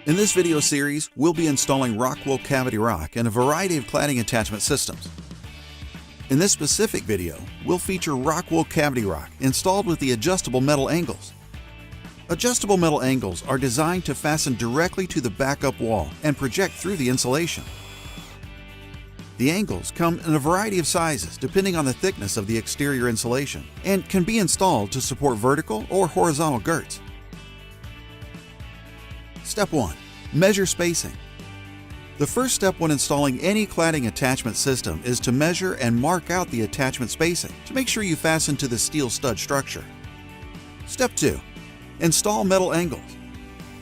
In this video series, we'll be installing ROCKWOOL CAVITYROCK and a variety of cladding attachment systems. In this specific video, we'll feature ROCKWOOL CAVITYROCK installed with the adjustable metal angles. Adjustable metal angles are designed to fasten directly to the backup wall and project through the insulation. The angles come in a variety of sizes depending on the thickness of the exterior insulation and can be installed to support vertical or horizontal girts. Step 1. Measure spacing. The first step when installing any cladding attachment system is to measure and mark out the attachment spacing to make sure you fasten to the steel stud structure. Step 2. Install metal angles.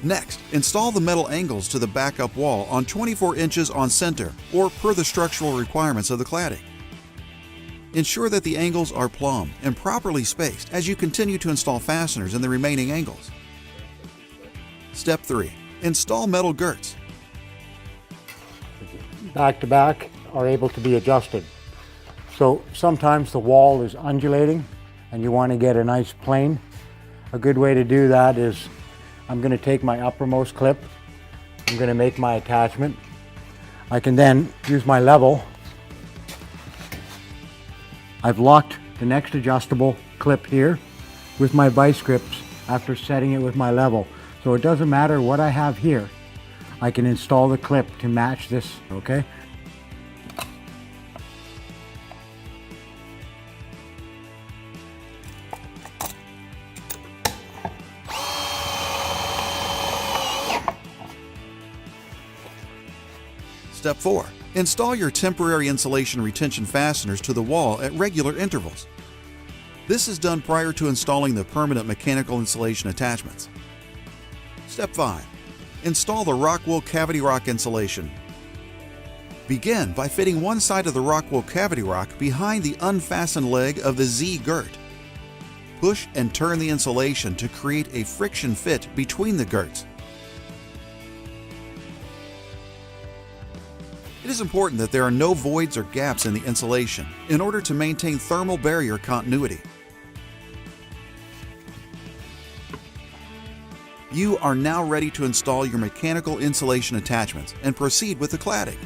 Next, install the metal angles to the backup wall on 24 inches on center or per the structural requirements of the cladding. Ensure that the angles are plumb and properly spaced as you continue to install fasteners in the remaining angles. Step 3. Install metal girts. Back to back are able to be adjusted. So sometimes the wall is undulating and you want to get a nice plane. A good way to do that is I'm going to take my uppermost clip, I'm going to make my attachment. I can then use my level. I've locked the next adjustable clip here with my vice grips after setting it with my level. So it doesn't matter what I have here, I can install the clip to match this, okay? Step 4. Install your temporary insulation retention fasteners to the wall at regular intervals. This is done prior to installing the permanent mechanical insulation attachments. Step 5. Install the ROCKWOOL CAVITYROCK insulation. Begin by fitting one side of the ROCKWOOL CAVITYROCK behind the unfastened leg of the Z girt. Push and turn the insulation to create a friction fit between the girts. It is important that there are no voids or gaps in the insulation in order to maintain thermal barrier continuity. You are now ready to install your mechanical insulation attachments and proceed with the cladding.